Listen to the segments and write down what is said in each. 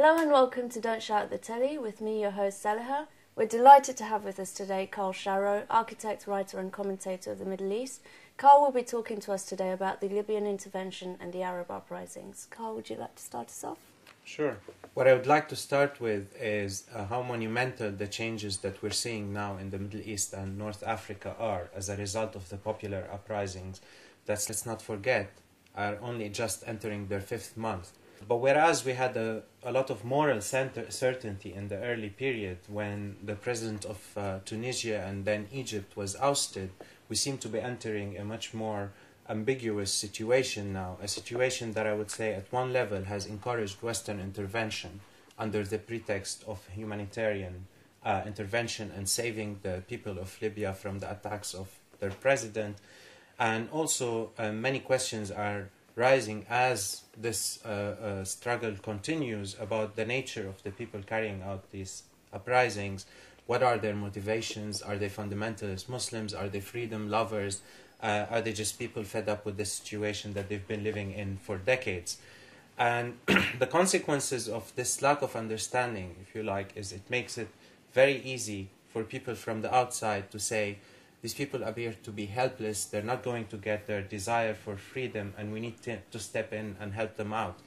Hello and welcome to Don't Shout at the Telly with me, your host Saliha. We're delighted to have with us today Karl Sharro, architect, writer and commentator of the Middle East. Karl will be talking to us today about the Libyan intervention and the Arab uprisings. Karl, would you like to start us off? Sure. What I would like to start with is how monumental the changes that we're seeing now in the Middle East and North Africa are as a result of the popular uprisings that, let's not forget, are only just entering their 5th month. But whereas we had a lot of moral certainty in the early period when the president of Tunisia and then Egypt was ousted, we seem to be entering a much more ambiguous situation now, a situation that I would say at one level has encouraged Western intervention under the pretext of humanitarian intervention and saving the people of Libya from the attacks of their president. And also many questions are rising as this struggle continues about the nature of the people carrying out these uprisings. What are their motivations? Are they fundamentalist Muslims? Are they freedom lovers? Are they just people fed up with the situation that they've been living in for decades? And the consequences of this lack of understanding, if you like, is it makes it very easy for people from the outside to say, these people appear to be helpless, they're not going to get their desire for freedom, and we need to step in and help them out.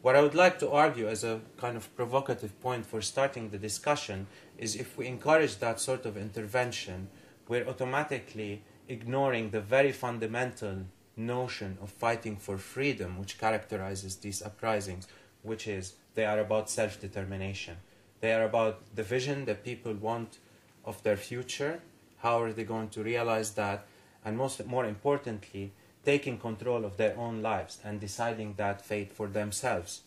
What I would like to argue as a kind of provocative point for starting the discussion is if we encourage that sort of intervention, we're automatically ignoring the very fundamental notion of fighting for freedom which characterizes these uprisings, which is they are about self-determination. They are about the vision that people want of their future. How are they going to realize that? And more importantly, taking control of their own lives and deciding that fate for themselves.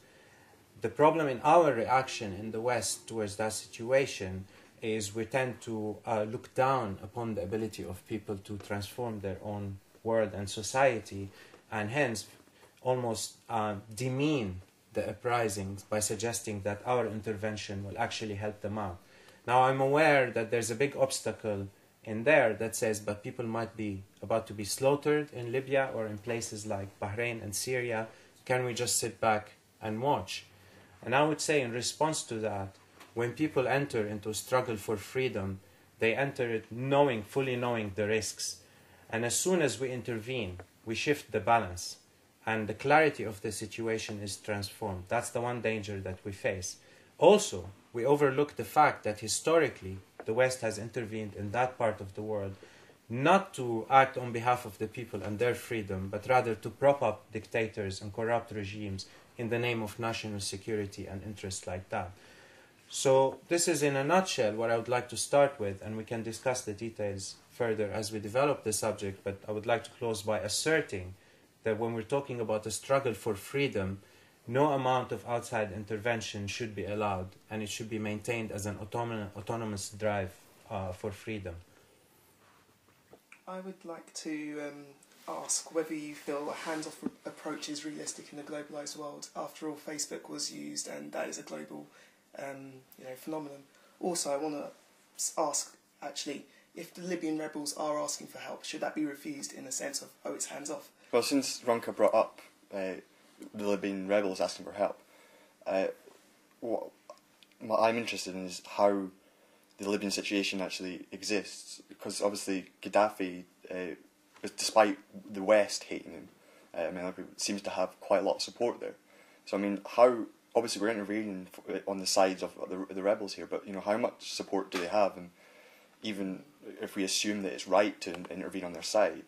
The problem in our reaction in the West towards that situation is we tend to look down upon the ability of people to transform their own world and society, and hence almost demean the uprisings by suggesting that our intervention will actually help them out. Now, I'm aware that there's a big obstacle in there that says, but people might be about to be slaughtered in Libya or in places like Bahrain and Syria. Can we just sit back and watch? And I would say in response to that, when people enter into a struggle for freedom, they enter it fully knowing the risks. And as soon as we intervene, we shift the balance and the clarity of the situation is transformed. That's the one danger that we face. Also, we overlook the fact that historically, the West has intervened in that part of the world not to act on behalf of the people and their freedom, but rather to prop up dictators and corrupt regimes in the name of national security and interests like that. So this is in a nutshell what I would like to start with, and we can discuss the details further as we develop the subject, but I would like to close by asserting that when we're talking about the struggle for freedom, no amount of outside intervention should be allowed, and it should be maintained as an autonomous drive for freedom. I would like to ask whether you feel a hands-off approach is realistic in a globalised world. After all, Facebook was used, and that is a global phenomenon. Also, I want to ask, actually, if the Libyan rebels are asking for help, should that be refused in the sense of, oh, it's hands-off? Well, since Ronka brought up the Libyan rebels asking for help, what I'm interested in is how the Libyan situation actually exists, because obviously Gaddafi, despite the West hating him, seems to have quite a lot of support there. So I mean, obviously we're intervening on the sides of the rebels here, but how much support do they have? And even if we assume that it's right to intervene on their side,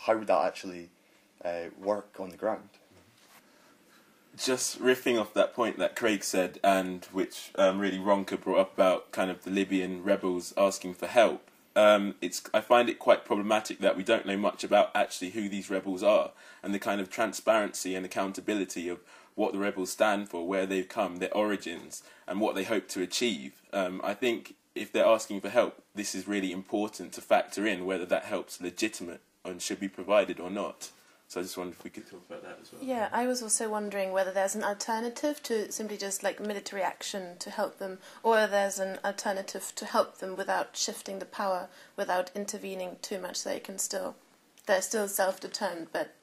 how would that actually work on the ground? Just riffing off that point that Craig said, and which really Ronka brought up about kind of the Libyan rebels asking for help. I find it quite problematic that we don't know much about actually who these rebels are and the kind of transparency and accountability of what the rebels stand for, where they've come, their origins, and what they hope to achieve. I think if they're asking for help, this is really important to factor in whether that help's legitimate and should be provided or not. So I just wondered if we could talk about that as well. Yeah, I was also wondering whether there's an alternative to simply just like military action to help them, or whether there's an alternative to help them without shifting the power, without intervening too much. They're still self-determined, but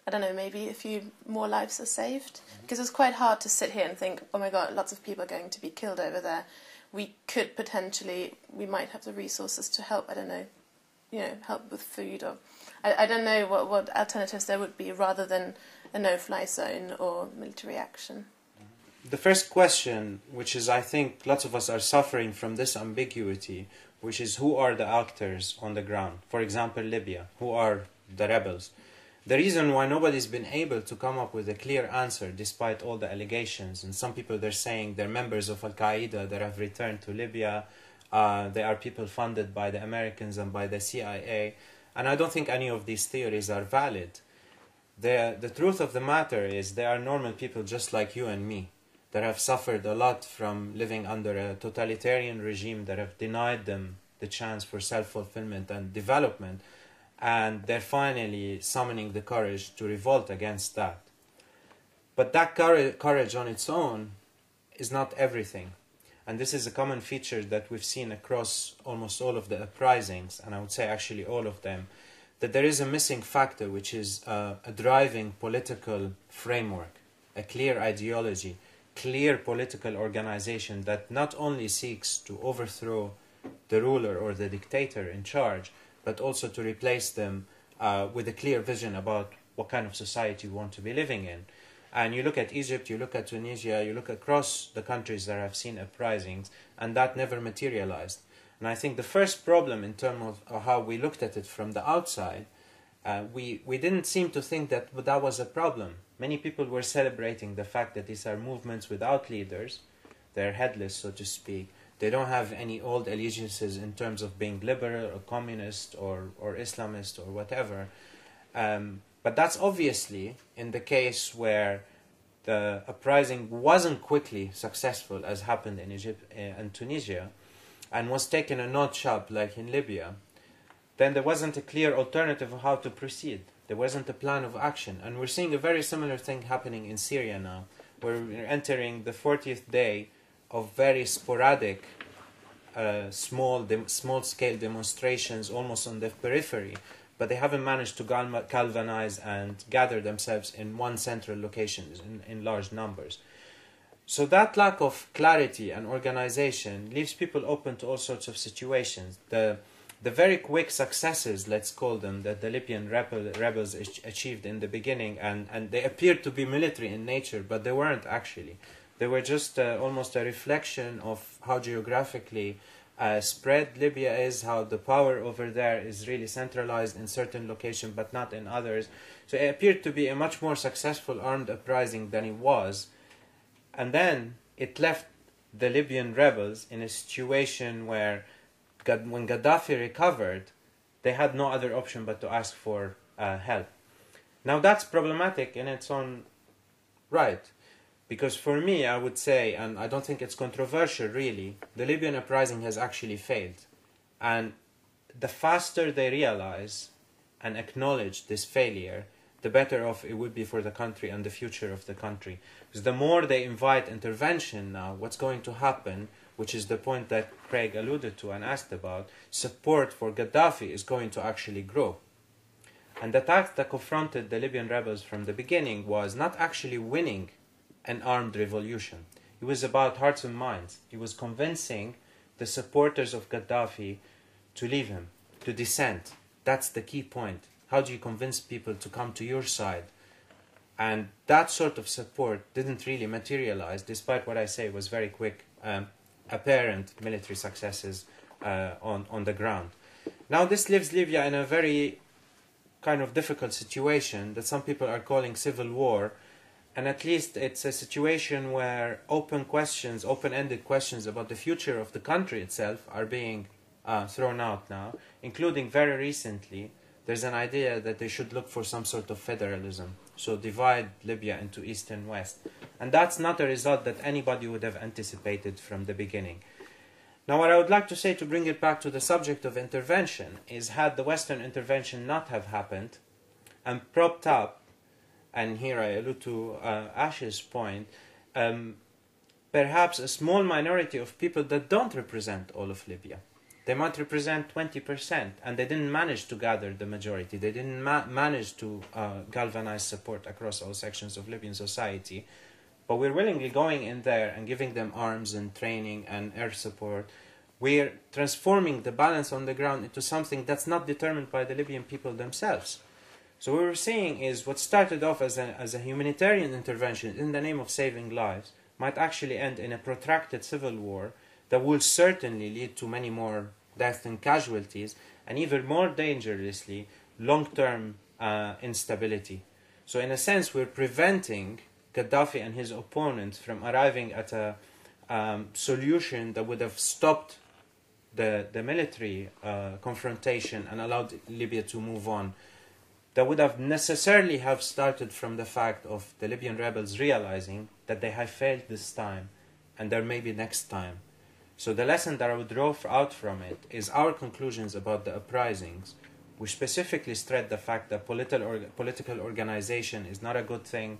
I don't know, maybe a few more lives are saved. Because it's quite hard to sit here and think, oh my God, lots of people are going to be killed over there. We could potentially, we might have the resources to help, I don't know, help with food, or I don't know what alternatives there would be rather than a no-fly zone or military action. The first question, which is, I think lots of us are suffering from this ambiguity, which is who are the actors on the ground? For example, Libya. Who are the rebels? The reason why nobody's been able to come up with a clear answer, despite all the allegations, and some people they're saying they're members of Al-Qaeda that have returned to Libya, they are people funded by the Americans and by the CIA, and I don't think any of these theories are valid. The truth of the matter is they are normal people just like you and me, that have suffered a lot from living under a totalitarian regime that have denied them the chance for self-fulfillment and development, and they're finally summoning the courage to revolt against that. But that courage on its own is not everything. And this is a common feature that we've seen across almost all of the uprisings, and I would say actually all of them, that there is a missing factor, which is a driving political framework, a clear ideology, clear political organization that not only seeks to overthrow the ruler or the dictator in charge, but also to replace them with a clear vision about what kind of society we want to be living in. And you look at Egypt, you look at Tunisia, you look across the countries that have seen uprisings, and that never materialized. And I think the first problem in terms of how we looked at it from the outside, we didn't seem to think that that was a problem. Many people were celebrating the fact that these are movements without leaders. They're headless, so to speak. They don't have any old allegiances in terms of being liberal or communist or Islamist or whatever. But that's obviously in the case where the uprising wasn't quickly successful, as happened in Egypt and Tunisia, and was taken a notch up like in Libya. Then there wasn't a clear alternative of how to proceed. There wasn't a plan of action. And we're seeing a very similar thing happening in Syria now, where we're entering the 40th day of very sporadic, small-scale demonstrations almost on the periphery, but they haven't managed to galvanize and gather themselves in one central location in large numbers. So that lack of clarity and organization leaves people open to all sorts of situations. The very quick successes, let's call them, that the Libyan rebels achieved in the beginning, and they appeared to be military in nature, but they weren't actually. They were just almost a reflection of how geographically spread Libya is, how the power over there is really centralized in certain locations but not in others. So it appeared to be a much more successful armed uprising than it was. And then it left the Libyan rebels in a situation where when Gaddafi recovered, they had no other option but to ask for help. Now that's problematic in its own right. Because for me, I would say, and I don't think it's controversial really, the Libyan uprising has actually failed. And the faster they realize and acknowledge this failure, the better off it would be for the country and the future of the country. Because the more they invite intervention now, what's going to happen, which is the point that Craig alluded to and asked about, support for Gaddafi is going to actually grow. And the task that confronted the Libyan rebels from the beginning was not actually winning an armed revolution. It was about hearts and minds. It was convincing the supporters of Gaddafi to leave him, to dissent. That's the key point. How do you convince people to come to your side? And that sort of support didn't really materialize, despite what I say was very quick, apparent military successes on the ground. Now this leaves Libya in a very kind of difficult situation that some people are calling civil war. And at least it's a situation where open-ended questions about the future of the country itself are being thrown out now, including very recently, there's an idea that they should look for some sort of federalism, so divide Libya into east and west. And that's not a result that anybody would have anticipated from the beginning. Now what I would like to say, to bring it back to the subject of intervention, is had the Western intervention not have happened and propped up, and here I allude to Ash's point, perhaps a small minority of people that don't represent all of Libya, they might represent 20%, and they didn't manage to gather the majority. They didn't manage to galvanize support across all sections of Libyan society. But we're willingly going in there and giving them arms and training and air support. We're transforming the balance on the ground into something that's not determined by the Libyan people themselves. So what we're seeing is what started off as a humanitarian intervention in the name of saving lives might actually end in a protracted civil war that will certainly lead to many more deaths and casualties, and even more dangerously, long-term instability. So in a sense, we're preventing Gaddafi and his opponents from arriving at a solution that would have stopped the military confrontation and allowed Libya to move on. That would have necessarily have started from the fact of the Libyan rebels realizing that they have failed this time and there may be next time. So the lesson that I would draw out from it is our conclusions about the uprisings, which specifically stress the fact that political organization is not a good thing,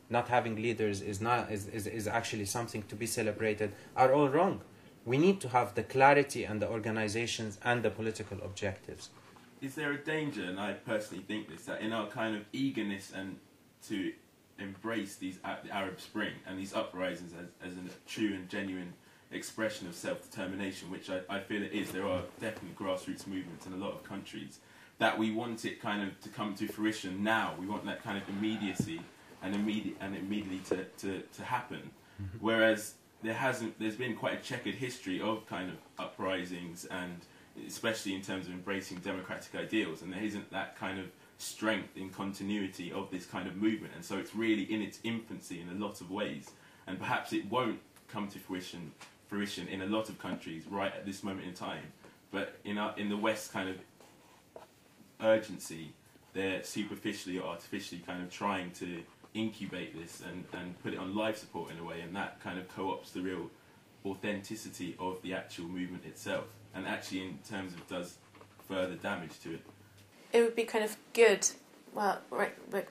not having leaders is actually something to be celebrated, are all wrong. We need to have the clarity and the organizations and the political objectives. Is there a danger, and I personally think this, that in our kind of eagerness and to embrace the Arab Spring and these uprisings as a true and genuine expression of self-determination, which I feel it is, there are definitely grassroots movements in a lot of countries, that we want it kind of to come to fruition now. We want that kind of immediacy and immediately to happen. Mm-hmm. Whereas there's been quite a checkered history of kind of uprisings, and especially in terms of embracing democratic ideals, and there isn't that kind of strength in continuity of this kind of movement, and so it's really in its infancy in a lot of ways, and perhaps it won't come to fruition in a lot of countries right at this moment in time. But in the West kind of urgency, they're superficially or artificially kind of trying to incubate this and put it on life support in a way, and that kind of co-opts the real authenticity of the actual movement itself, and actually in terms of does further damage to it. It would be kind of good, well,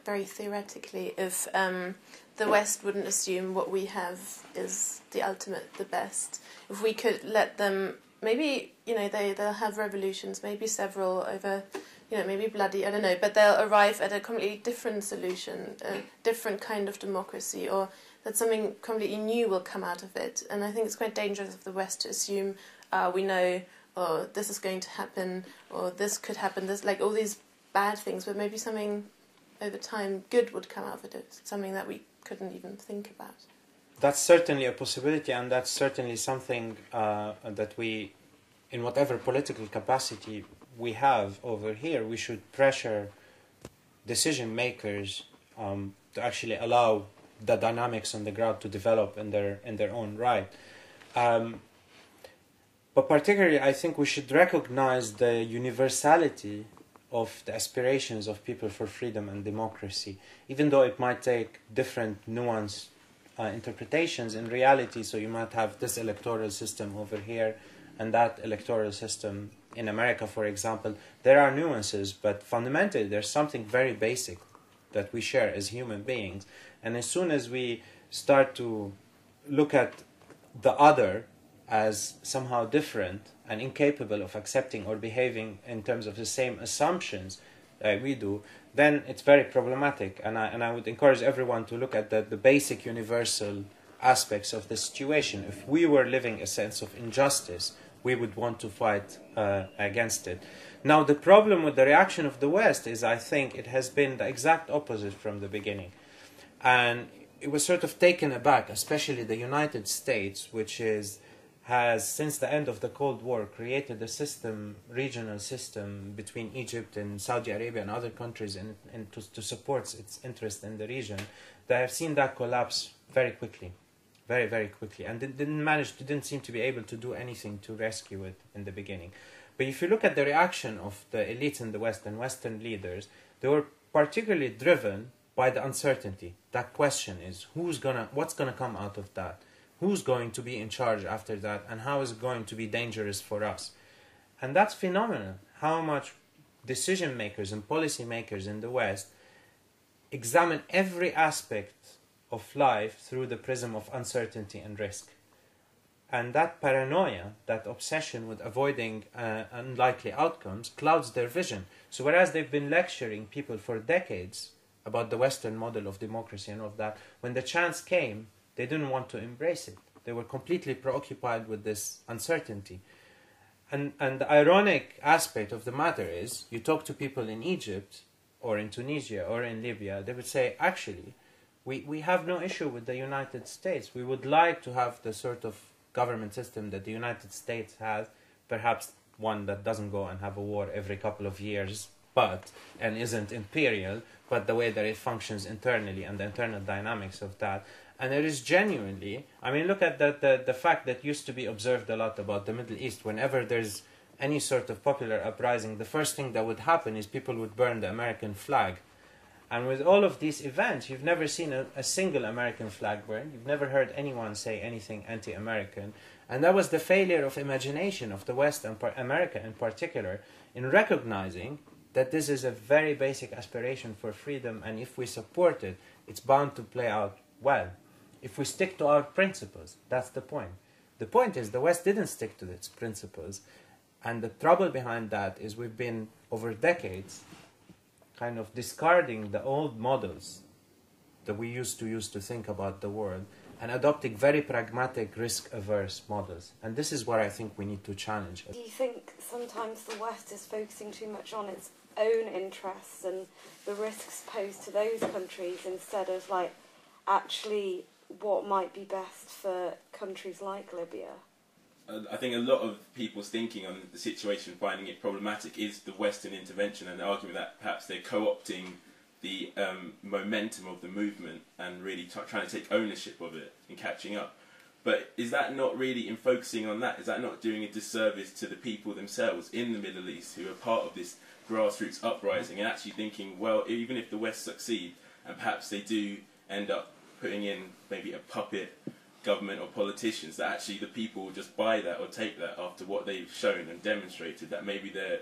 very theoretically, if the West wouldn't assume what we have is the ultimate, the best. If we could let them, maybe, they'll have revolutions, maybe several over, maybe bloody, I don't know, but they'll arrive at a completely different solution, a different kind of democracy, or that something completely new will come out of it. And I think it's quite dangerous of the West to assume, we know, or this is going to happen, or this could happen, there's like all these bad things, but maybe something over time good would come out of it, something that we couldn't even think about. That's certainly a possibility, and that's certainly something that we, in whatever political capacity we have over here, we should pressure decision makers to actually allow the dynamics on the ground to develop in their own right. But particularly, I think we should recognize the universality of the aspirations of people for freedom and democracy, even though it might take different nuanced interpretations in reality. So you might have this electoral system over here and that electoral system in America, for example. There are nuances, but fundamentally there's something very basic that we share as human beings. And as soon as we start to look at the other as somehow different and incapable of accepting or behaving in terms of the same assumptions that we do, then it's very problematic. And I would encourage everyone to look at the basic universal aspects of the situation. If we were living a sense of injustice, we would want to fight against it. Now, the problem with the reaction of the West is, I think, it has been the exact opposite from the beginning. And it was sort of taken aback, especially the United States, which has, since the end of the Cold War, created a regional system between Egypt and Saudi Arabia and other countries and to support its interest in the region. They have seen that collapse very quickly, very, very quickly, and didn't seem to be able to do anything to rescue it in the beginning. But if you look at the reaction of the elites in the West and Western leaders, they were particularly driven by the uncertainty. That question is, what's gonna come out of that? Who's going to be in charge after that, and how is it going to be dangerous for us? And that's phenomenal, how much decision makers and policy makers in the West examine every aspect of life through the prism of uncertainty and risk. And that paranoia, that obsession with avoiding unlikely outcomes, clouds their vision. So whereas they've been lecturing people for decades about the Western model of democracy and all of that, when the chance came, they didn't want to embrace it. They were completely preoccupied with this uncertainty. And the ironic aspect of the matter is, you talk to people in Egypt, or in Tunisia, or in Libya, they would say, actually, we have no issue with the United States. We would like to have the sort of government system that the United States has, perhaps one that doesn't go and have a war every couple of years, and isn't imperial, but the way that it functions internally and the internal dynamics of that. And it is genuinely, I mean, look at the fact that used to be observed a lot about the Middle East. Whenever there's any sort of popular uprising, the first thing that would happen is people would burn the American flag. And with all of these events, you've never seen a single American flag burned. You've never heard anyone say anything anti-American. And that was the failure of imagination of the West and America in particular in recognizing that this is a very basic aspiration for freedom, and if we support it, it's bound to play out well. If we stick to our principles, that's the point. The point is the West didn't stick to its principles, and the trouble behind that is we've been, over decades, kind of discarding the old models that we used to think about the world and adopting very pragmatic, risk-averse models. And this is what I think we need to challenge. Do you think sometimes the West is focusing too much on its own interests and the risks posed to those countries instead of like actually what might be best for countries like Libya? I think a lot of people's thinking on the situation, finding it problematic, is the Western intervention and the argument that perhaps they're co-opting the momentum of the movement and really trying to take ownership of it and catching up. But is that not really, in focusing on that, is that not doing a disservice to the people themselves in the Middle East who are part of this grassroots uprising and actually thinking, well, even if the West succeed and perhaps they do end up putting in maybe a puppet government or politicians, that actually the people will just buy that or take that after what they've shown and demonstrated, that maybe they're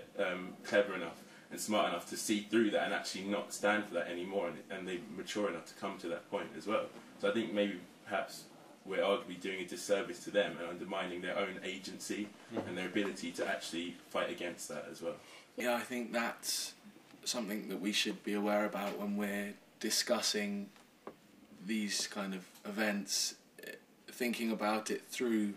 clever enough and smart enough to see through that and actually not stand for that anymore, and they're mature enough to come to that point as well. So I think maybe perhaps we're arguably doing a disservice to them and undermining their own agency and their ability to actually fight against that as well. Yeah, I think that's something that we should be aware about when we're discussing these kind of events, thinking about it through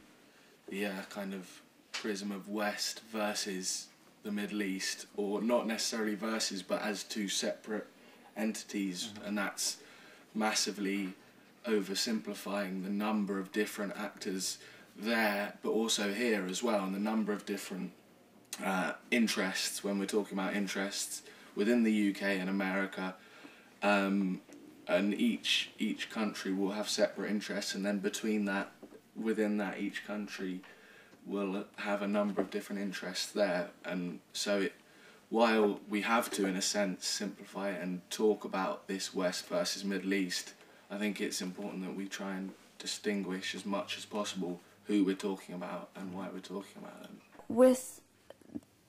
the kind of prism of West versus the Middle East, or not necessarily versus, but as two separate entities, and that's massively oversimplifying the number of different actors there, but also here as well, and the number of different interests, when we're talking about interests within the UK and America, and each country will have separate interests, and then within that each country will have a number of different interests there. And so while we have to, in a sense, simplify it and talk about this West versus Middle East, I think it's important that we try and distinguish as much as possible who we're talking about and why we're talking about them. With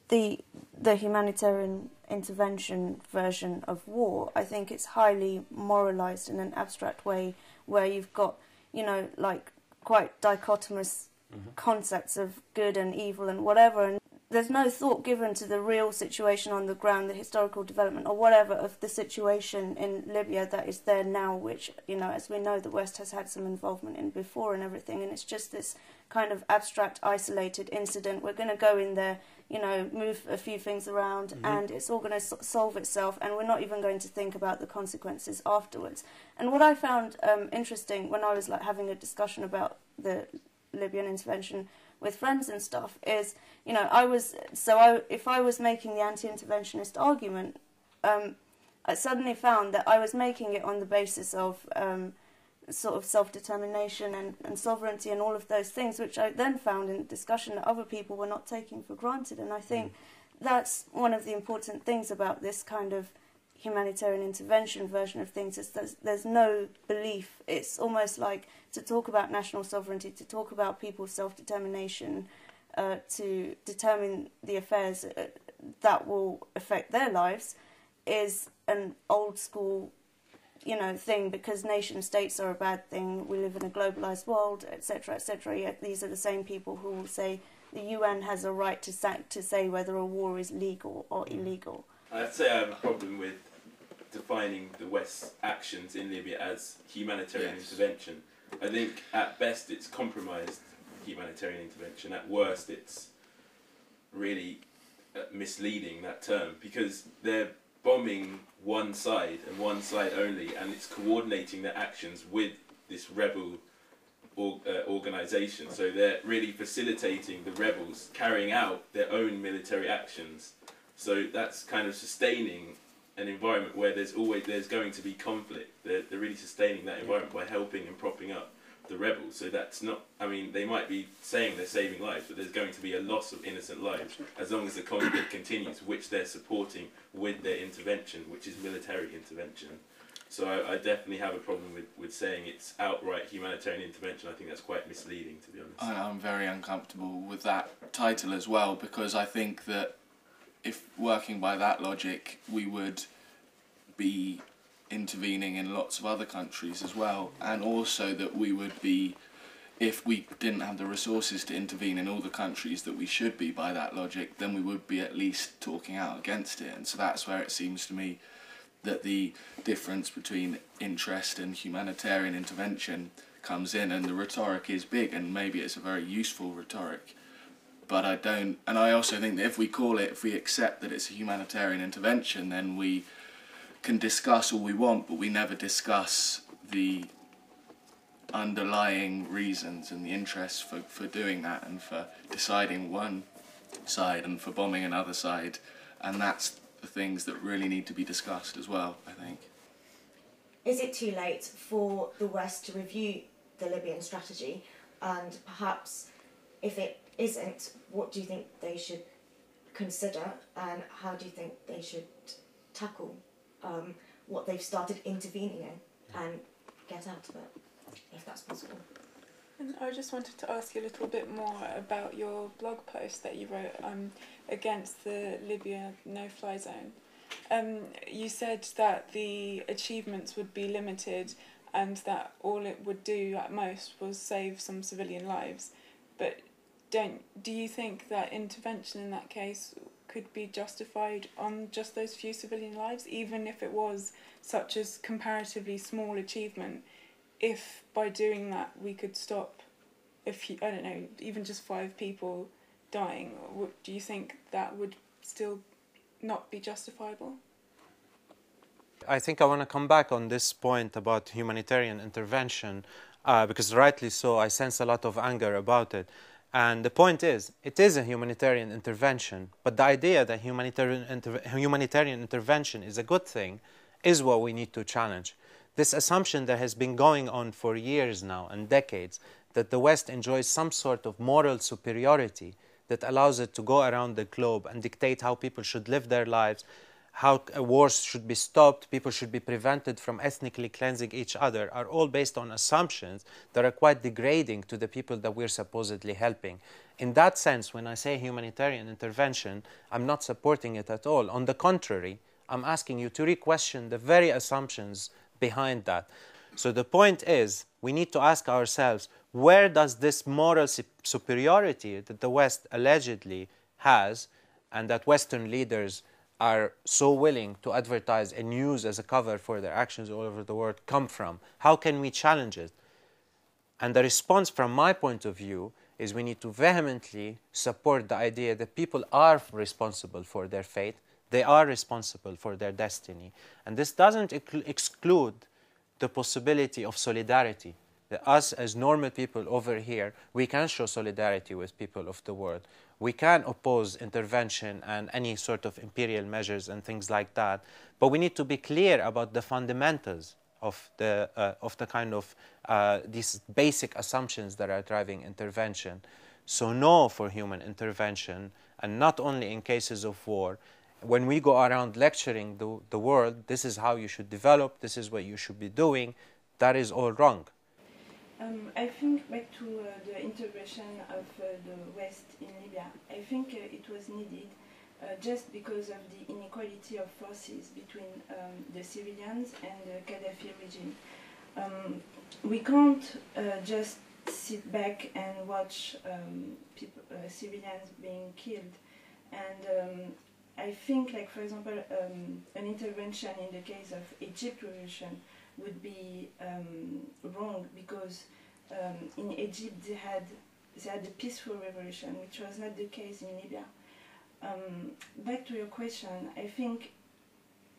the humanitarian intervention version of war, I think it's highly moralised in an abstract way, where you've got, like quite dichotomous concepts of good and evil and whatever, and there's no thought given to the real situation on the ground, the historical development or whatever of the situation in Libya that is there now, which, as we know, the West has had some involvement in before and everything, and it's just this kind of abstract, isolated incident. We're going to go in there, move a few things around, and it's all going to solve itself, and we're not even going to think about the consequences afterwards. And what I found interesting when I was having a discussion about the Libyan intervention with friends and stuff is, if I was making the anti-interventionist argument, I suddenly found that I was making it on the basis of sort of self-determination and sovereignty and all of those things, which I then found in discussion that other people were not taking for granted. And I think that's one of the important things about this kind of humanitarian intervention version of things, is that there's no belief. It's almost like to talk about national sovereignty, to talk about people's self-determination, to determine the affairs that will affect their lives, is an old school thing because nation states are a bad thing. We live in a globalized world, etc., etc. Yet these are the same people who will say the UN has a right to say whether a war is legal or illegal. I'd say I have a problem with defining the West's actions in Libya as humanitarian intervention. I think at best it's compromised humanitarian intervention. At worst it's really misleading, that term, because they're bombing one side and one side only, and it's coordinating their actions with this rebel organisation. So they're really facilitating the rebels carrying out their own military actions. So that's kind of sustaining an environment where there's going to be conflict. They're really sustaining that environment by helping and propping up the rebels. So that's not, I mean, they might be saying they're saving lives, but there's going to be a loss of innocent lives as long as the conflict continues, which they're supporting with their intervention, which is military intervention. So I definitely have a problem with saying it's outright humanitarian intervention. I think that's quite misleading, to be honest. I'm very uncomfortable with that title as well, because I think that if working by that logic, we would be intervening in lots of other countries as well, and also that we would be, if we didn't have the resources to intervene in all the countries that we should be by that logic, then we would be at least talking out against it. And so that's where it seems to me that the difference between interest and humanitarian intervention comes in, and the rhetoric is big, and maybe it's a very useful rhetoric. But I also think that if we accept that it's a humanitarian intervention, then we can discuss all we want, but we never discuss the underlying reasons and the interests for doing that, and for deciding one side and for bombing another side. And that's the things that really need to be discussed as well, I think. Is it too late for the West to review the Libyan strategy? And perhaps, if it isn't, what do you think they should consider, and how do you think they should tackle what they've started intervening in and get out of it, if that's possible? And I just wanted to ask you a little bit more about your blog post that you wrote against the Libya no-fly zone. You said that the achievements would be limited and that all it would do at most was save some civilian lives. But do you think that intervention in that case could be justified on just those few civilian lives, even if it was such a comparatively small achievement? If by doing that we could stop, even just 5 people dying, do you think that would still not be justifiable? I think I want to come back on this point about humanitarian intervention, because rightly so, I sense a lot of anger about it. And the point is, it is a humanitarian intervention, but the idea that humanitarian intervention is a good thing is what we need to challenge. This assumption that has been going on for years now and decades, that the West enjoys some sort of moral superiority that allows it to go around the globe and dictate how people should live their lives, how wars should be stopped, people should be prevented from ethnically cleansing each other, are all based on assumptions that are quite degrading to the people that we're supposedly helping. In that sense, when I say humanitarian intervention, I'm not supporting it at all. On the contrary, I'm asking you to re-question the very assumptions behind that. So the point is, we need to ask ourselves, where does this moral superiority that the West allegedly has, and that Western leaders are so willing to advertise and use as a cover for their actions all over the world, come from? How can we challenge it? And the response from my point of view is we need to vehemently support the idea that people are responsible for their fate, they are responsible for their destiny. And this doesn't exclude the possibility of solidarity. That us as normal people over here, we can show solidarity with people of the world. We can oppose intervention and any sort of imperial measures and things like that. But we need to be clear about the fundamentals of the kind of these basic assumptions that are driving intervention. So no for human intervention, and not only in cases of war. When we go around lecturing the world, this is how you should develop, this is what you should be doing, that is all wrong. I think back to the intervention of the West in Libya. I think it was needed, just because of the inequality of forces between the civilians and the Gaddafi regime. We can't just sit back and watch civilians being killed. And I think, like, for example, an intervention in the case of Egypt revolution would be wrong, because in Egypt they had a peaceful revolution, which was not the case in Libya. Back to your question, I think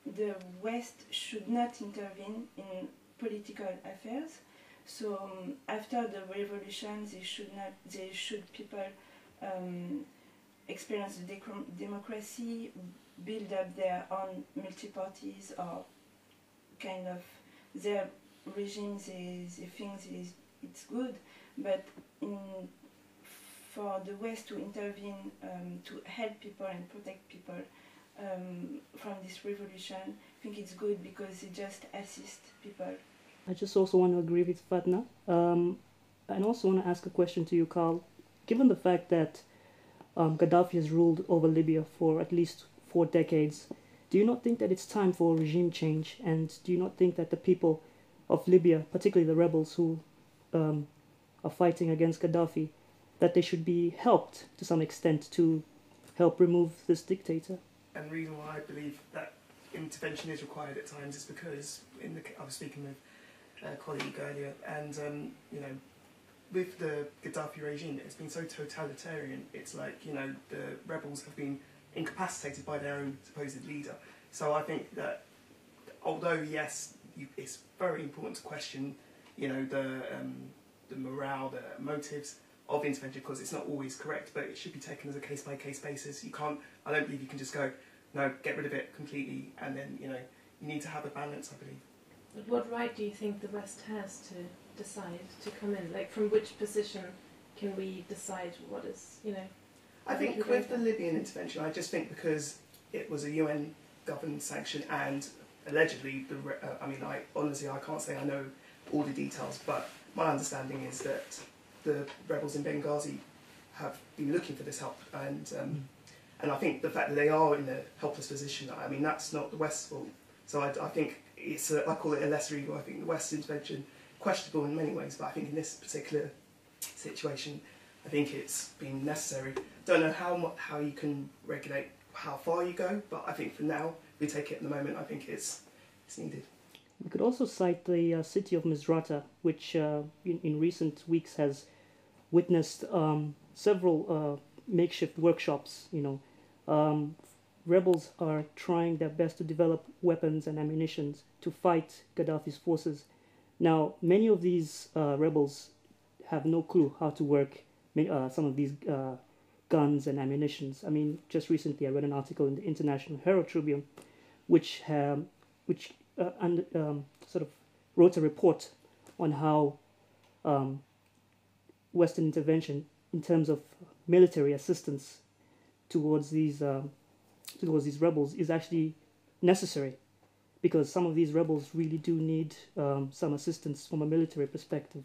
the West should not intervene in political affairs. So after the revolution, people experience democracy, build up their own multi-parties, or kind of their regimes it's good, but for the West to intervene to help people and protect people from this revolution, I think it's good because it just assists people. I just also want to agree with Fatna, and also want to ask a question to you, Karl. Given the fact that Gaddafi has ruled over Libya for at least 4 decades, do you not think that it's time for regime change? And do you not think that the people of Libya, particularly the rebels who are fighting against Gaddafi, that they should be helped to some extent to help remove this dictator? And the reason why I believe that intervention is required at times is because I was speaking with a colleague earlier, and you know, with the Gaddafi regime, it's been so totalitarian. It's like, you know, the rebels have been incapacitated by their own supposed leader. So I think that although yes, it's very important to question, you know, the morale, the motives of intervention, because it's not always correct, but it should be taken as a case-by-case basis. You can't, I don't believe you can just go, no, get rid of it completely, and then, you know, you need to have a balance, I believe. But what right do you think the West has to decide to come in? Like, from which position can we decide what is, you know? I think with the Libyan intervention, I just think because it was a UN-governed sanction, and allegedly, honestly, I can't say I know all the details, but my understanding is that the rebels in Benghazi have been looking for this help, and I think the fact that they are in a helpless position, I mean, that's not the West's fault. So I think I call it a lesser evil. I think the West's intervention, questionable in many ways, but I think in this particular situation, I think it's been necessary. Don't know how you can regulate how far you go, but I think for now, we take it at the moment, I think it's needed. We could also cite the city of Misrata, which in recent weeks has witnessed several makeshift workshops. You know, rebels are trying their best to develop weapons and ammunition to fight Gaddafi's forces. Now, many of these rebels have no clue how to work some of these guns and ammunitions. I mean, just recently I read an article in the International Herald Tribune, which sort of wrote a report on how Western intervention in terms of military assistance towards these rebels is actually necessary, because some of these rebels really do need some assistance from a military perspective.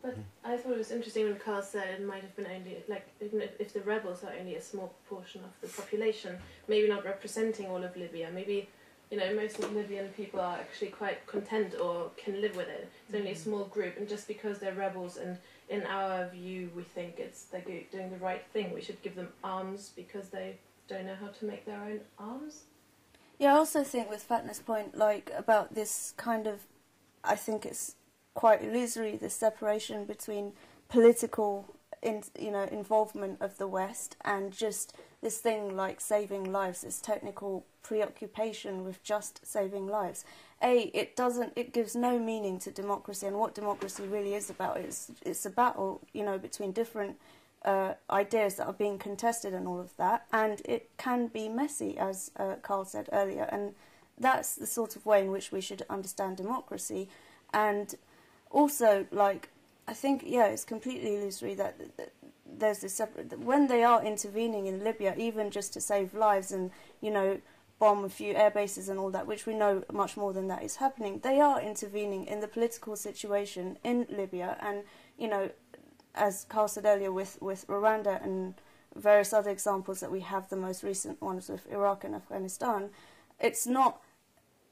But I thought it was interesting when Karl said it might have been only, like, even if the rebels are only a small proportion of the population, maybe not representing all of Libya, maybe, you know, most of Libyan people are actually quite content or can live with it. It's only a small group, and just because they're rebels and in our view we think they're doing the right thing, we should give them arms because they don't know how to make their own arms. Yeah, I also think with Fatna's point, like, about this kind of, I think it's quite illusory, the separation between political involvement of the West and just this thing like saving lives, this technical preoccupation with just saving lives. It gives no meaning to democracy, and what democracy really is about it's a battle, you know, between different ideas that are being contested and all of that, and it can be messy, as Karl said earlier, and that's the sort of way in which we should understand democracy. And also, like, I think, yeah, it's completely illusory that there's this separate, when they are intervening in Libya, even just to save lives and, you know, bomb a few air bases and all that, which we know much more than that is happening, they are intervening in the political situation in Libya. And, you know, as Karl said earlier, with Rwanda and various other examples that we have, the most recent ones with Iraq and Afghanistan, it's not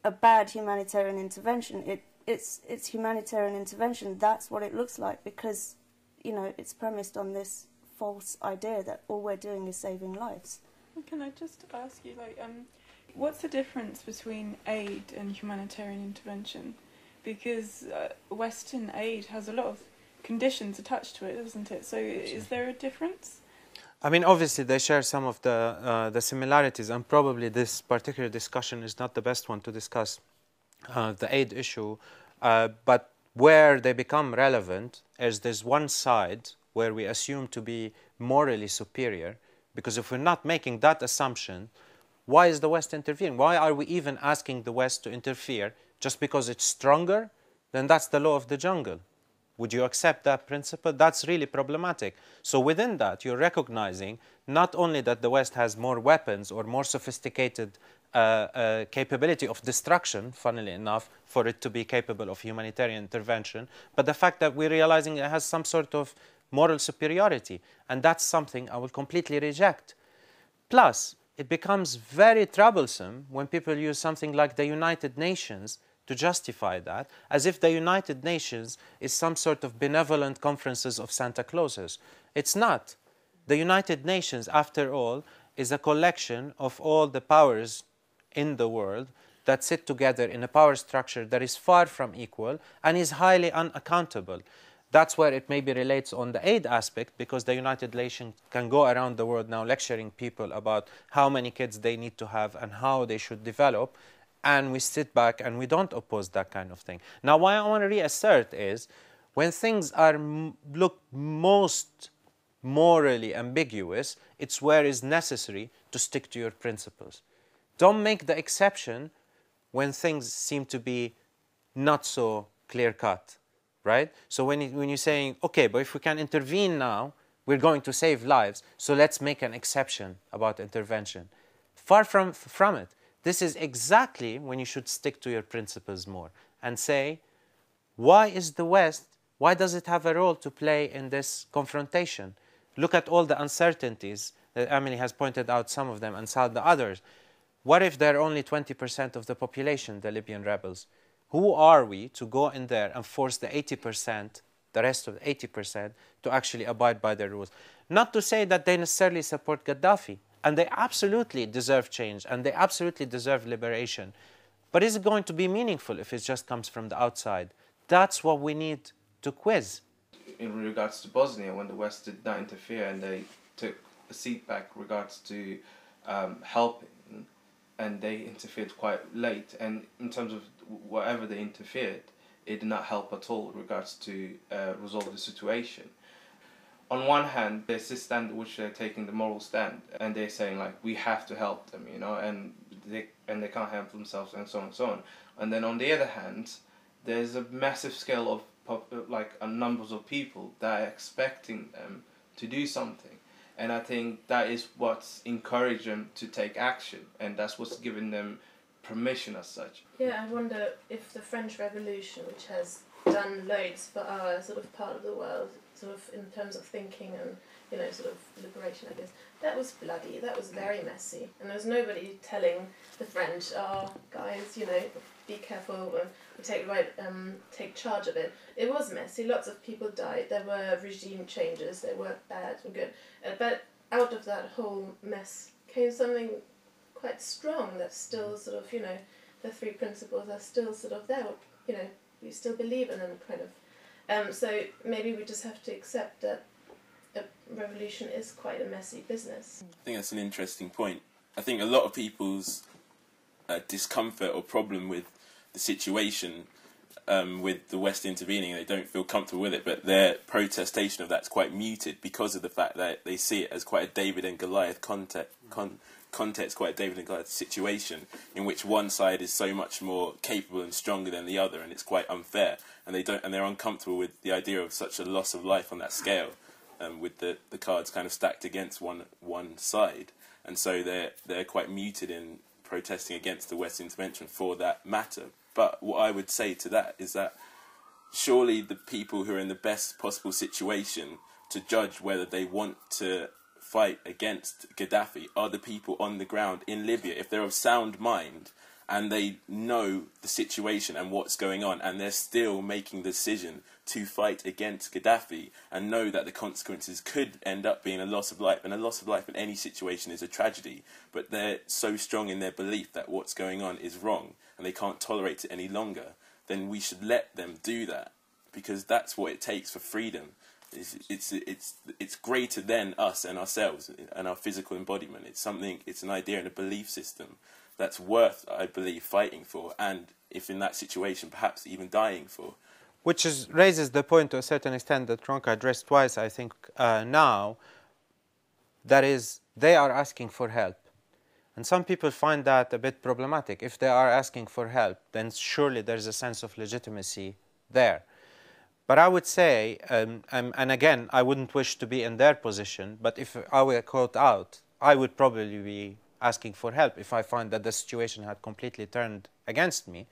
a bad humanitarian intervention. It's humanitarian intervention. That's what it looks like, because, you know, it's premised on this false idea that all we're doing is saving lives. Can I just ask you, like, what's the difference between aid and humanitarian intervention? Because Western aid has a lot of conditions attached to it, doesn't it? So is there a difference? I mean, obviously they share some of the similarities, and probably this particular discussion is not the best one to discuss the aid issue, but where they become relevant is there's one side where we assume to be morally superior, because if we're not making that assumption, why is the West interfering? Why are we even asking the West to interfere? Just because it's stronger? Then that's the law of the jungle. Would you accept that principle? That's really problematic. So within that, you're recognizing not only that the West has more weapons or more sophisticated capability of destruction, funnily enough, for it to be capable of humanitarian intervention, but the fact that we're realizing it has some sort of moral superiority. And that's something I will completely reject. Plus, it becomes very troublesome when people use something like the United Nations to justify that, as if the United Nations is some sort of benevolent conferences of Santa Clauses. It's not. The United Nations, after all, is a collection of all the powers in the world that sit together in a power structure that is far from equal and is highly unaccountable. That's where it maybe relates on the aid aspect, because the United Nations can go around the world now lecturing people about how many kids they need to have and how they should develop, and we sit back and we don't oppose that kind of thing. Now, what I want to reassert is, when things are look most morally ambiguous, it's where it's necessary to stick to your principles. Don't make the exception when things seem to be not so clear-cut, right? So when you're saying, okay, but if we can intervene now, we're going to save lives, so let's make an exception about intervention. Far from it. This is exactly when you should stick to your principles more and say, why is the West, why does it have a role to play in this confrontation? Look at all the uncertainties that Emily has pointed out, some of them, and Saad the others. What if they're only 20% of the population, the Libyan rebels? Who are we to go in there and force the 80%, the rest of the 80%, to actually abide by their rules? Not to say that they necessarily support Gaddafi, and they absolutely deserve change, and they absolutely deserve liberation. But is it going to be meaningful if it just comes from the outside? That's what we need to quiz. In regards to Bosnia, when the West did not interfere and they took a seat back regards to helping, and they interfered quite late, and in terms of whatever they interfered, it did not help at all in regards to resolve the situation. On one hand, there's this stand which they're taking the moral stand, and they're saying like, we have to help them, you know, and they can't help themselves, and so on and so on. And then on the other hand, there's a massive scale of numbers of people that are expecting them to do something, and I think that is what's encouraged them to take action, and that's what's given them permission as such. Yeah, I wonder if the French Revolution, which has done loads for our sort of part of the world, sort of in terms of thinking and, you know, sort of liberation, I guess, that was bloody, that was very messy, and there was nobody telling the French, oh, guys, you know, be careful, take charge of it. It was messy, lots of people died, there were regime changes, they were bad and good, but out of that whole mess came something quite strong that's still sort of, you know, the three principles are still sort of there, you know, we still believe in them, kind of. So maybe we just have to accept that a revolution is quite a messy business. I think that's an interesting point. I think a lot of people's discomfort or problem with the situation, with the West intervening, they don't feel comfortable with it, but their protestation of that's quite muted because of the fact that they see it as quite a David and Goliath context, quite a David and Goliath situation in which one side is so much more capable and stronger than the other, and it's quite unfair, and they're uncomfortable with the idea of such a loss of life on that scale, with the cards kind of stacked against one side, and so they're quite muted in protesting against the West intervention for that matter. But what I would say to that is that surely the people who are in the best possible situation to judge whether they want to fight against Gaddafi are the people on the ground in Libya. If they're of sound mind and they know the situation and what's going on, and they're still making the decision to fight against Gaddafi and know that the consequences could end up being a loss of life, and a loss of life in any situation is a tragedy, but they're so strong in their belief that what's going on is wrong and they can't tolerate it any longer, then we should let them do that, because that's what it takes for freedom. It's greater than us and ourselves and our physical embodiment. It's an idea and a belief system that's worth, I believe, fighting for, and if in that situation, perhaps even dying for. Which raises the point to a certain extent that Ronka addressed twice, I think, now. That is, they are asking for help. And some people find that a bit problematic. If they are asking for help, then surely there's a sense of legitimacy there. But I would say, and again, I wouldn't wish to be in their position, but if I were caught out, I would probably be asking for help if I find that the situation had completely turned against me.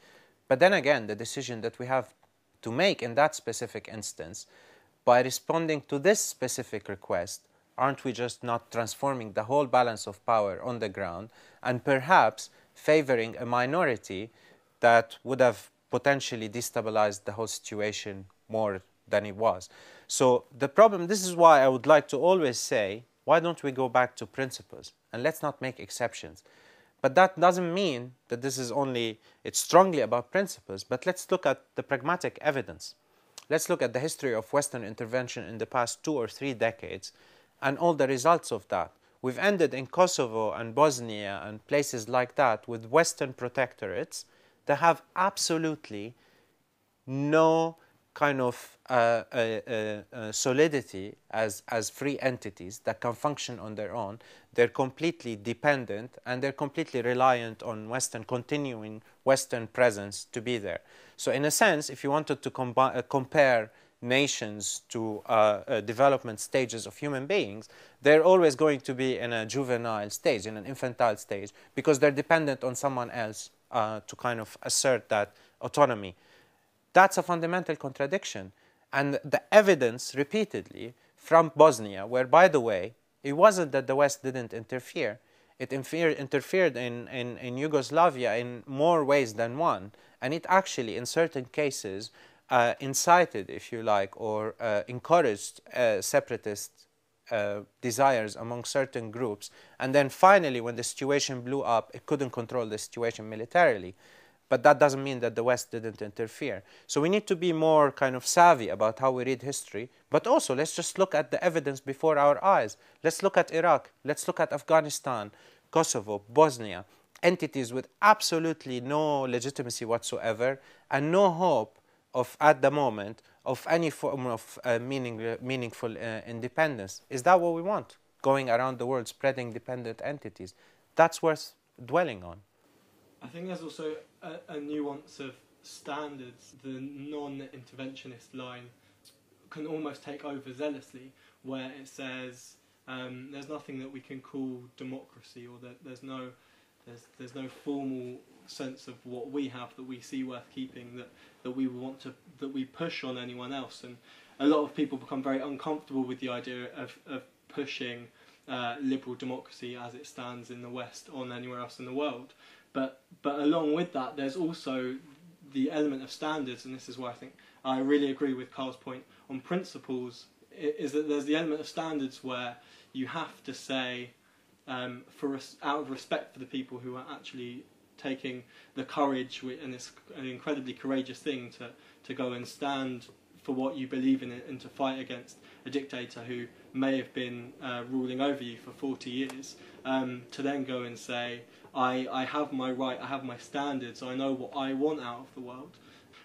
But then again, the decision that we have to make in that specific instance, by responding to this specific request, aren't we just not transforming the whole balance of power on the ground and perhaps favoring a minority that would have potentially destabilized the whole situation more than it was? So the problem, this is why I would like to always say, why don't we go back to principles and let's not make exceptions? But that doesn't mean that this is only, it's strongly about principles, but let's look at the pragmatic evidence. Let's look at the history of Western intervention in the past 2 or 3 decades and all the results of that. We've ended in Kosovo and Bosnia and places like that with Western protectorates that have absolutely no kind of solidity as free entities that can function on their own. They're completely dependent and they're completely reliant on continuing Western presence to be there. So in a sense, if you wanted to compare nations to development stages of human beings, they're always going to be in a juvenile stage, in an infantile stage, because they're dependent on someone else to kind of assert that autonomy. That's a fundamental contradiction. And the evidence repeatedly from Bosnia, where, by the way, it wasn't that the West didn't interfere. It interfered in Yugoslavia in more ways than one. And it actually, in certain cases, incited, if you like, or encouraged separatist desires among certain groups. And then finally, when the situation blew up, it couldn't control the situation militarily. But that doesn't mean that the West didn't interfere. So we need to be more kind of savvy about how we read history. But also, let's just look at the evidence before our eyes. Let's look at Iraq. Let's look at Afghanistan, Kosovo, Bosnia. Entities with absolutely no legitimacy whatsoever and no hope of, at the moment, of any form of meaningful independence. Is that what we want? Going around the world spreading dependent entities. That's worth dwelling on. I think there's also a nuance of standards. The non-interventionist line can almost take over zealously, where it says there's nothing that we can call democracy, or that there's no formal sense of what we have that we see worth keeping, that we push on anyone else. And a lot of people become very uncomfortable with the idea of pushing liberal democracy as it stands in the West on anywhere else in the world. But along with that, there's also the element of standards, and this is why I think I really agree with Karl's point on principles, is that there's the element of standards where you have to say, out of respect for the people who are actually taking the courage, and it's an incredibly courageous thing to go and stand for what you believe in and to fight against a dictator who may have been ruling over you for 40 years, to then go and say, I have my right, I have my standards, I know what I want out of the world.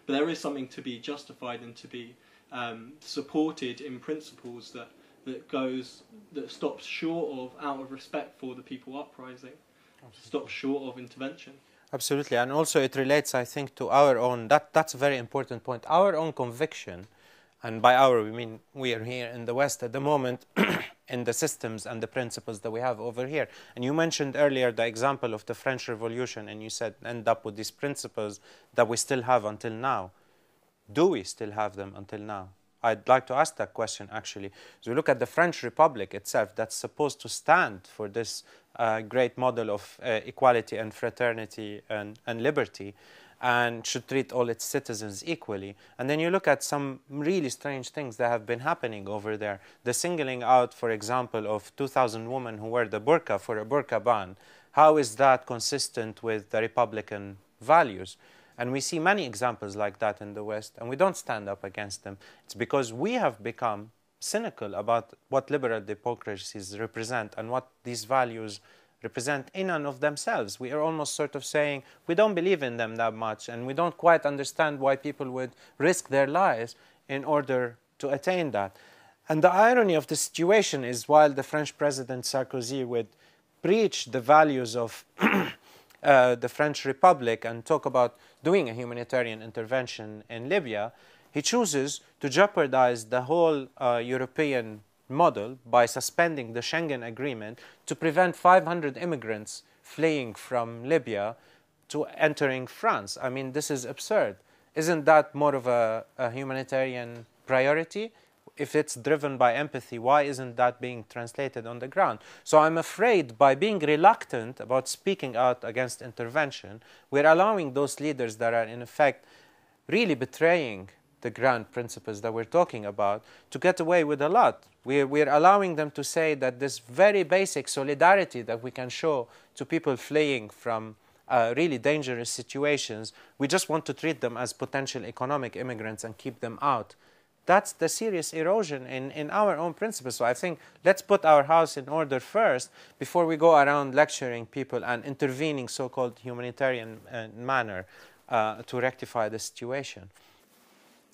But there is something to be justified and to be supported in principles that stops short of, out of respect for the people uprising, stops short of intervention. Absolutely, and also it relates, I think, to our own, that's a very important point, our own conviction, and by our we mean we are here in the West at the moment, in the systems and the principles that we have over here. And you mentioned earlier the example of the French Revolution, and you said end up with these principles that we still have until now. Do we still have them until now? I'd like to ask that question actually. So we look at the French Republic itself, that's supposed to stand for this great model of equality and fraternity and liberty, and should treat all its citizens equally. And then you look at some really strange things that have been happening over there. The singling out, for example, of 2,000 women who wear the burqa for a burqa ban. How is that consistent with the Republican values? And we see many examples like that in the West, and we don't stand up against them. It's because we have become cynical about what liberal democracies represent and what these values represent in and of themselves. We are almost sort of saying we don't believe in them that much, and we don't quite understand why people would risk their lives in order to attain that. And the irony of the situation is, while the French President Sarkozy would preach the values of the French Republic and talk about doing a humanitarian intervention in Libya, he chooses to jeopardize the whole European model by suspending the Schengen Agreement to prevent 500 immigrants fleeing from Libya to entering France. I mean, this is absurd. Isn't that more of a humanitarian priority? If it's driven by empathy, why isn't that being translated on the ground? So I'm afraid by being reluctant about speaking out against intervention, we're allowing those leaders that are in effect really betraying the grand principles that we're talking about to get away with a lot. We're allowing them to say that this very basic solidarity that we can show to people fleeing from really dangerous situations, we just want to treat them as potential economic immigrants and keep them out. That's the serious erosion in our own principles. So I think let's put our house in order first before we go around lecturing people and intervening so-called humanitarian manner to rectify the situation.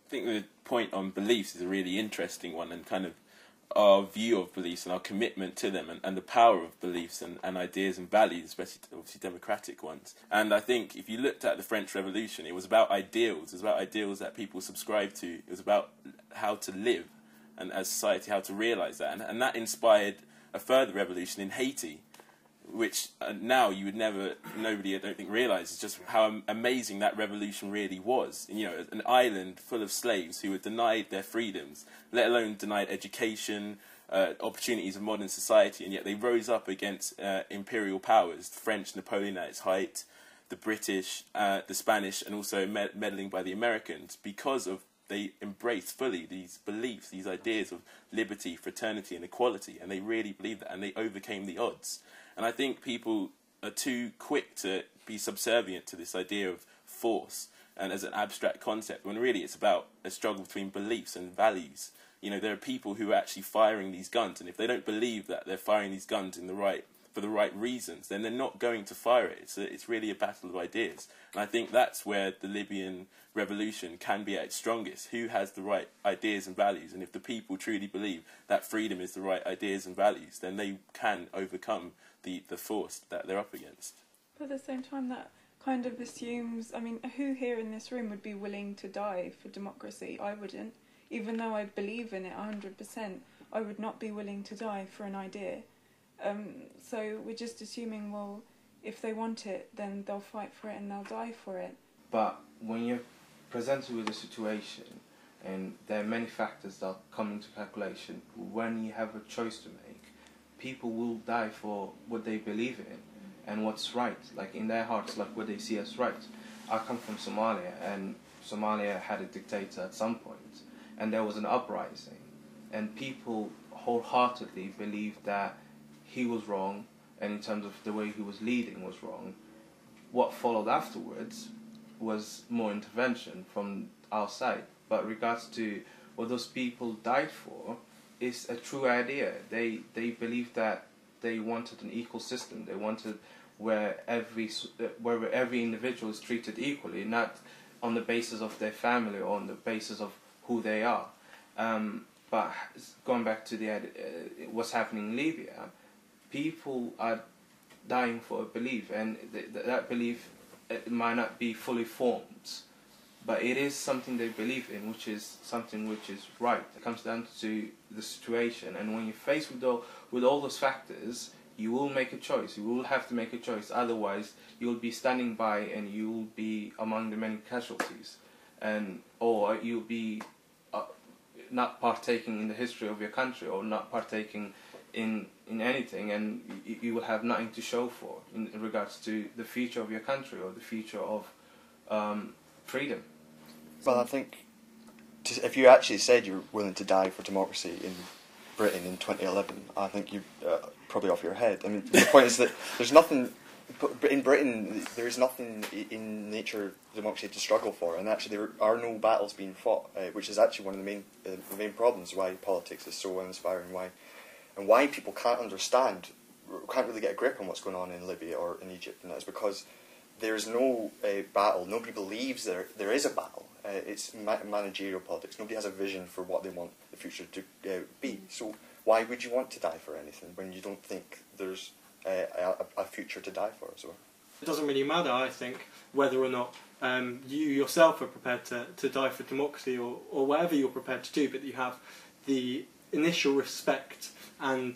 I think the point on beliefs is a really interesting one, and kind of our view of beliefs and our commitment to them, and the power of beliefs and ideas and values, especially obviously democratic ones. And I think if you looked at the French Revolution, it was about ideals. It was about ideals that people subscribed to. It was about how to live, and as society, how to realise that. And that inspired a further revolution in Haiti, which now you would never, nobody I don't think realises just how amazing that revolution really was. And, you know, an island full of slaves who were denied their freedoms, let alone denied education, opportunities of modern society, and yet they rose up against imperial powers, the French, Napoleon at its height, the British, the Spanish, and also meddling by the Americans, because of they embraced fully these beliefs, these ideas of liberty, fraternity and equality, and they really believed that, and they overcame the odds. And I think people are too quick to be subservient to this idea of force and as an abstract concept, when really it's about a struggle between beliefs and values. You know, there are people who are actually firing these guns, and if they don't believe that they're firing these guns for the right reasons, then they're not going to fire it. It's really a battle of ideas. And I think that's where the Libyan revolution can be at its strongest. Who has the right ideas and values? And if the people truly believe that freedom is the right ideas and values, then they can overcome the force that they're up against. But at the same time, that kind of assumes, I mean, who here in this room would be willing to die for democracy? I wouldn't. Even though I believe in it 100%, I would not be willing to die for an idea. So we're just assuming, well, if they want it, then they'll fight for it and they'll die for it. But when you're presented with a situation, and there are many factors that come into calculation, when you have a choice to make, people will die for what they believe in and what's right, like in their hearts, like what they see as right. I come from Somalia, and Somalia had a dictator at some point, and there was an uprising, and people wholeheartedly believed that he was wrong, and in terms of the way he was leading was wrong. What followed afterwards was more intervention from our side. But regards to what those people died for, is a true idea. They believed that they wanted an equal system. They wanted where every individual is treated equally, not on the basis of their family or on the basis of who they are. But going back to what's happening in Libya, people are dying for a belief, and that belief might not be fully formed, but it is something they believe in, which is something which is right. It comes down to the situation, and when you're faced with all those factors, you will make a choice. You will have to make a choice. Otherwise, you'll be standing by and you'll be among the many casualties, or you'll be not partaking in the history of your country or not partaking in anything, and you will have nothing to show for in regards to the future of your country or the future of freedom. Well, I think if you actually said you were willing to die for democracy in Britain in 2011, I think you're probably off your head. I mean, the point is that there's nothing in Britain. There is nothing in nature of democracy to struggle for, and actually there are no battles being fought, which is actually one of the main problems why politics is so uninspiring, why people can't understand, can't really get a grip on what's going on in Libya or in Egypt, and that's because there is no battle. Nobody believes there is a battle. It's managerial politics. Nobody has a vision for what they want the future to be. So why would you want to die for anything when you don't think there's a future to die for as well? It doesn't really matter, I think, whether or not you yourself are prepared to die for democracy or whatever you're prepared to do, but you have the initial respect and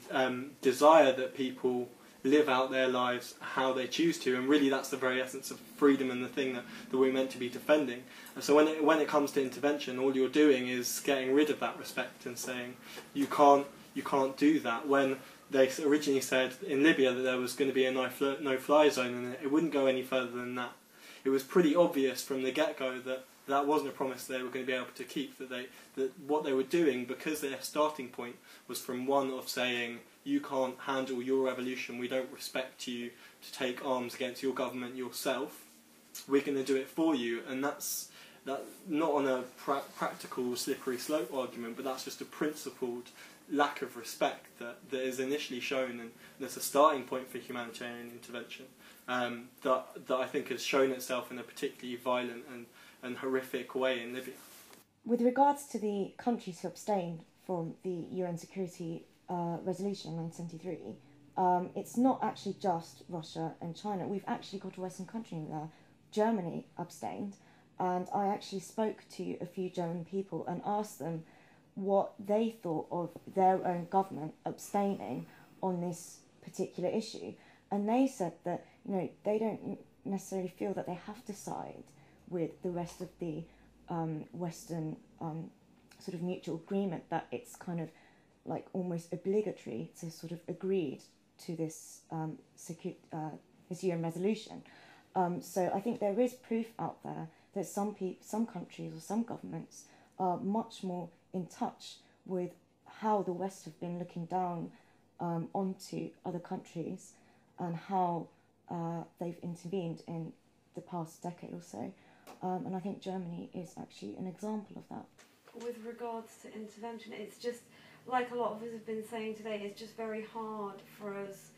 desire that people live out their lives how they choose to, and really that's the very essence of freedom and the thing that we're meant to be defending. And so when it comes to intervention, all you're doing is getting rid of that respect and saying you can't do that. When they originally said in Libya that there was going to be a no-fly zone, and it wouldn't go any further than that. It was pretty obvious from the get-go that wasn't a promise they were going to be able to keep, that what they were doing, because their starting point was from one of saying, you can't handle your revolution, we don't respect you to take arms against your government yourself, we're going to do it for you. And that's not on a practical slippery slope argument, but that's just a principled lack of respect that is initially shown, and that's a starting point for humanitarian intervention that I think has shown itself in a particularly violent and horrific way in Libya. With regards to the countries who abstained from the UN Security Resolution 1973, it's not actually just Russia and China. We've actually got a Western country in there. Germany abstained, and I actually spoke to a few German people and asked them what they thought of their own government abstaining on this particular issue. And they said that, they don't necessarily feel that they have to side with the rest of the Western sort of mutual agreement, that it's kind of like almost obligatory to sort of agree to this this UN resolution. So I think there is proof out there that some countries or some governments are much more in touch with how the West have been looking down onto other countries and how they've intervened in the past decade or so. And I think Germany is actually an example of that. With regards to intervention, it's just, like a lot of us have been saying today, it's just very hard for us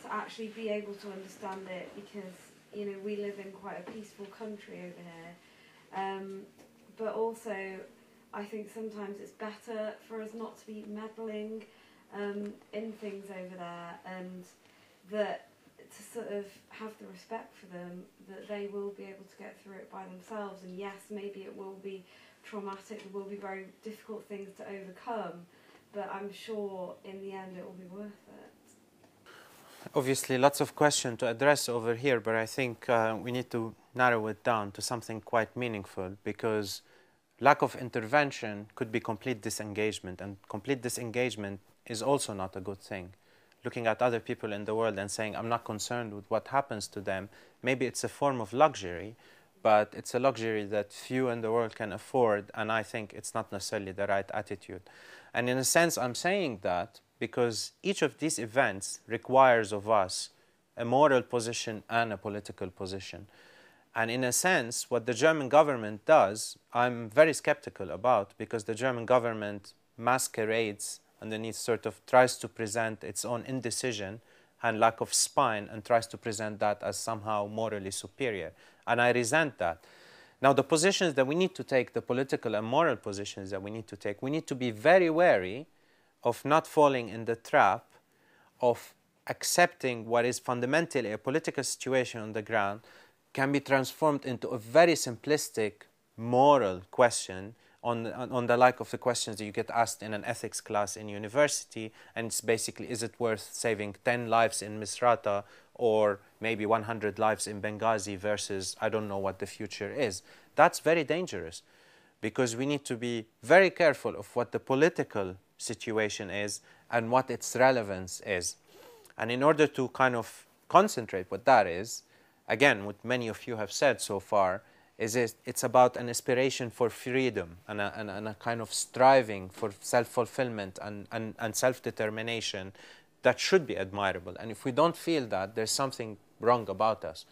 to actually be able to understand it, because, we live in quite a peaceful country over here. But also, I think sometimes it's better for us not to be meddling in things over there, and that to sort of have the respect for them, that they will be able to get through it by themselves. And yes, maybe it will be traumatic, there will be very difficult things to overcome, but I'm sure in the end it will be worth it. Obviously, lots of questions to address over here, but I think we need to narrow it down to something quite meaningful, because lack of intervention could be complete disengagement, and complete disengagement is also not a good thing. Looking at other people in the world and saying, I'm not concerned with what happens to them, maybe it's a form of luxury, but it's a luxury that few in the world can afford, and I think it's not necessarily the right attitude. And in a sense, I'm saying that because each of these events requires of us a moral position and a political position. And in a sense, what the German government does, I'm very skeptical about, because the German government masquerades underneath, sort of tries to present its own indecision and lack of spine, and tries to present that as somehow morally superior. And I resent that. Now, the positions that we need to take, the political and moral positions that we need to take, we need to be very wary of not falling in the trap of accepting what is fundamentally a political situation on the ground can be transformed into a very simplistic moral question on the like of the questions that you get asked in an ethics class in university, and it's basically, is it worth saving 10 lives in Misrata or maybe 100 lives in Benghazi versus I don't know what the future is. That's very dangerous, because we need to be very careful of what the political situation is and what its relevance is. And in order to kind of concentrate what that is, again, what many of you have said so far, it's about an aspiration for freedom and a kind of striving for self-fulfillment and self-determination that should be admirable. And if we don't feel that, there's something wrong about us.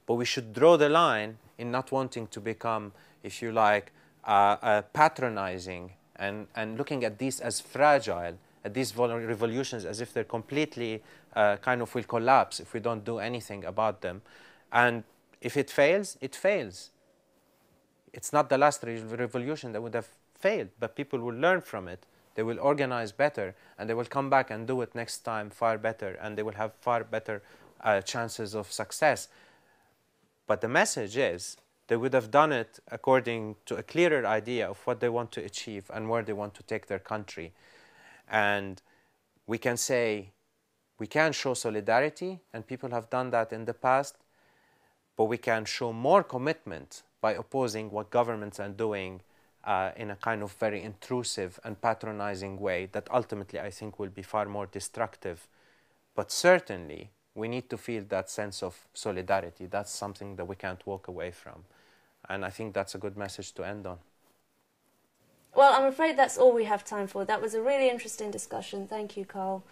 But we should draw the line in not wanting to become, if you like, patronizing and looking at these as fragile, at these revolutions as if they're completely kind of will collapse if we don't do anything about them. And if it fails, it fails. It's not the last revolution that would have failed, but people will learn from it. They will organize better, and they will come back and do it next time far better, and they will have far better chances of success. But the message is they would have done it according to a clearer idea of what they want to achieve and where they want to take their country. And we can say, we can show solidarity, and people have done that in the past, but we can show more commitment by opposing what governments are doing in a kind of very intrusive and patronizing way that ultimately I think will be far more destructive. But certainly, we need to feel that sense of solidarity. That's something that we can't walk away from. And I think that's a good message to end on. Well, I'm afraid that's all we have time for. That was a really interesting discussion. Thank you, Karl.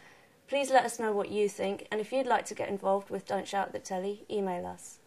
Please let us know what you think. And if you'd like to get involved with Don't Shout at the Telly, email us.